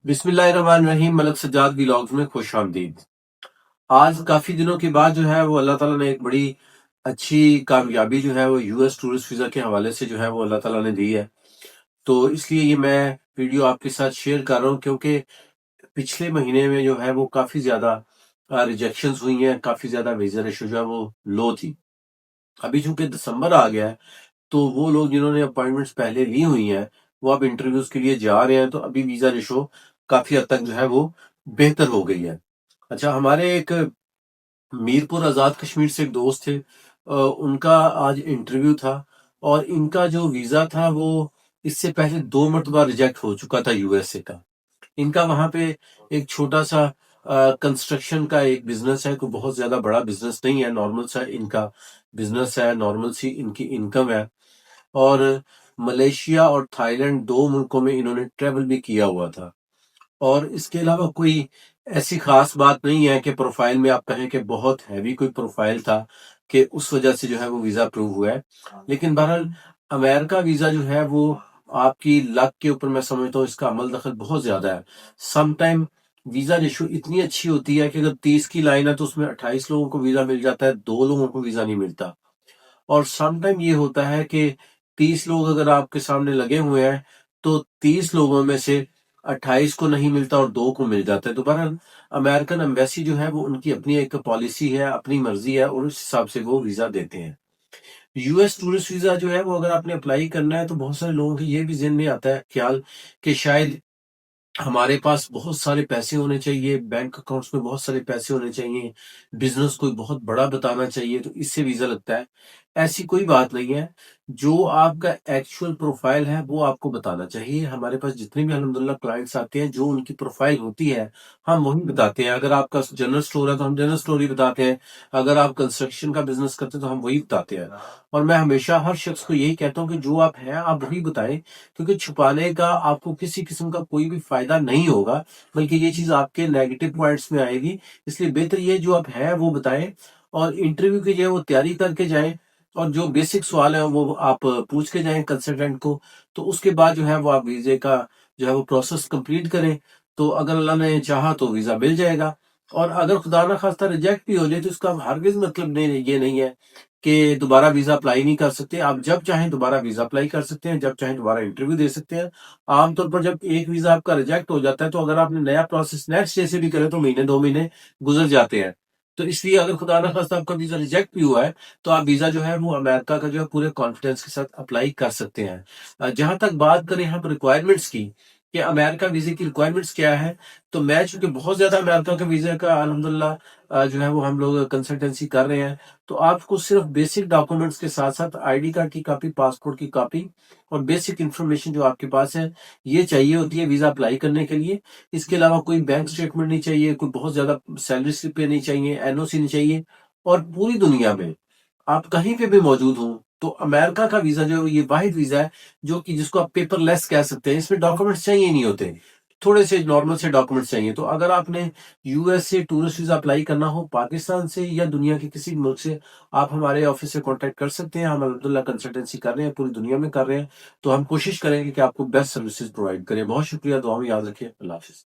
बिस्मिल्लाहिर्रहमानिर्रहीम। मलक सज्जाद व्लॉग्स में खुश आमदीद। आज काफी दिनों के बाद जो है वो अल्लाह ताला ने एक बड़ी अच्छी कामयाबी जो है वो यूएस टूरिस्ट वीजा के हवाले से जो है वो अल्लाह ताला ने दी है। तो इसलिए ये मैं वीडियो आपके साथ शेयर कर रहा हूँ, क्योंकि पिछले महीने में जो है वो काफी ज्यादा रिजेक्शन हुई हैं, काफी ज्यादा वीजा रेशो जो है वो लो थी। अभी चूंकि दिसंबर आ गया है, तो वो लोग जिन्होंने अपॉइंटमेंट्स पहले ली हुई हैं वो अब इंटरव्यूज के लिए जा रहे हैं, तो अभी वीजा रेशो काफी हद तक जो है वो बेहतर हो गई है। अच्छा, हमारे एक मीरपुर आजाद कश्मीर से एक दोस्त थे, उनका आज इंटरव्यू था और इनका जो वीजा था वो इससे पहले 2 मरतबा रिजेक्ट हो चुका था यूएसए का। इनका वहां पे एक छोटा सा कंस्ट्रक्शन का एक बिजनेस है, कोई बहुत ज्यादा बड़ा बिजनेस नहीं है, नॉर्मल सा इनका बिजनेस है, नॉर्मल सी इनकी इनकम है। और मलेशिया और थाईलैंड 2 मुल्कों में इन्होंने ट्रेवल भी किया हुआ था। और इसके अलावा कोई ऐसी खास बात नहीं है कि प्रोफाइल में आप कहें कि बहुत हैवी कोई प्रोफाइल था कि उस वजह से जो है वो वीजा अप्रूव हुआ है। लेकिन बहरहाल अमेरिका वीजा जो है वो आपकी लक के ऊपर मैं समझता हूँ इसका अमल दखल बहुत ज्यादा है। सम टाइम वीजा रेशो इतनी अच्छी होती है कि अगर 30 की लाइन है तो उसमें 28 लोगों को वीजा मिल जाता है, 2 लोगों को वीजा नहीं मिलता। और सम टाइम ये होता है कि 30 लोग अगर आपके सामने लगे हुए हैं तो 30 लोगों में से 28 को नहीं मिलता और 2 को मिल जाता है। तो बहरहाल अमेरिकन एम्बेसी जो है वो उनकी अपनी एक पॉलिसी है, अपनी मर्जी है और उस हिसाब से वो वीजा देते हैं। यूएस टूरिस्ट वीजा जो है वो अगर आपने अप्लाई करना है तो बहुत सारे लोगों के ये भी ज़हन में आता है ख्याल कि शायद हमारे पास बहुत सारे पैसे होने चाहिए, बैंक अकाउंट्स में बहुत सारे पैसे होने चाहिए, बिजनेस कोई बहुत बड़ा बताना चाहिए तो इससे वीजा लगता है। ऐसी कोई बात नहीं है। जो आपका एक्चुअल प्रोफाइल है वो आपको बताना चाहिए। हमारे पास जितने भी अल्हम्दुलिल्लाह क्लाइंट्स आते हैं, जो उनकी प्रोफाइल होती है हम वही बताते हैं। अगर आपका जनरल स्टोर है तो हम जनरल स्टोर ही बताते हैं, अगर आप कंस्ट्रक्शन का बिजनेस करते हैं तो हम वही बताते हैं। और मैं हमेशा हर शख्स को यही कहता हूँ कि जो आप हैं आप वही बताएं, क्योंकि छुपाने का आपको किसी किस्म का कोई भी फायदा नहीं होगा, बल्कि ये चीज आपके नेगेटिव पॉइंट्स में आएगी। इसलिए बेहतर ये जो आप हैं वो बताएं और इंटरव्यू की जो है वो तैयारी करके जाएं और जो बेसिक सवाल है वो आप पूछ के जाएं कंसल्टेंट को। तो उसके बाद जो है वो आप वीजे का जो है वो प्रोसेस कंप्लीट करें, तो अगर अल्लाह ने चाहा तो वीजा मिल जाएगा। और अगर खुदा ना खास्ता रिजेक्ट भी हो जाए तो इसका हरगिज मतलब नहीं, ये नहीं है कि दोबारा वीजा अप्लाई नहीं कर सकते। आप जब चाहें दोबारा वीजा अप्लाई कर सकते हैं, जब चाहें दोबारा इंटरव्यू दे सकते हैं। आमतौर पर जब एक वीजा आपका रिजेक्ट हो जाता है तो अगर आपने नया प्रोसेस नेक्स्ट डे से भी करे तो महीने 2 महीने गुजर जाते हैं। तो इसलिए अगर खुदा ना खास्ता आपका वीजा रिजेक्ट भी हुआ है तो आप वीजा जो है वो अमेरिका का जो है पूरे कॉन्फिडेंस के साथ अप्लाई कर सकते हैं। जहां तक बात करें हम रिक्वायरमेंट्स की कि अमेरिका वीजे की रिक्वायरमेंट्स क्या है, तो मैं चूंकि बहुत ज्यादा अमेरिका के वीजा का अल्हम्दुलिल्लाह जो है वो हम लोग कंसल्टेंसी कर रहे हैं, तो आपको सिर्फ बेसिक डॉक्यूमेंट्स के साथ साथ आईडी कार्ड की कॉपी, पासपोर्ट की कॉपी और बेसिक इंफॉर्मेशन जो आपके पास है ये चाहिए होती है वीजा अप्लाई करने के लिए। इसके अलावा कोई बैंक स्टेटमेंट नहीं चाहिए, कोई बहुत ज्यादा सैलरी स्लिप नहीं चाहिए, एनओसी नहीं चाहिए। और पूरी दुनिया में आप कहीं पे भी मौजूद हो तो अमेरिका का वीजा जो है ये वाहिद वीजा है जो कि जिसको आप पेपरलेस कह सकते हैं। इसमें डॉक्यूमेंट्स चाहिए नहीं होते, थोड़े से नॉर्मल से डॉक्यूमेंट्स चाहिए। तो अगर आपने यूएस से टूरिस्ट वीजा अप्लाई करना हो पाकिस्तान से या दुनिया के किसी भी मुल्क से, आप हमारे ऑफिस से कांटेक्ट कर सकते हैं। हम अब्दुल्ला कंसल्टेंसी कर रहे हैं, पूरी दुनिया में कर रहे हैं। तो हम कोशिश करेंगे कि आपको बेस्ट सर्विसेज प्रोवाइड करें। बहुत शुक्रिया, दुआ में याद रखिए। अल्लाह हाफिज।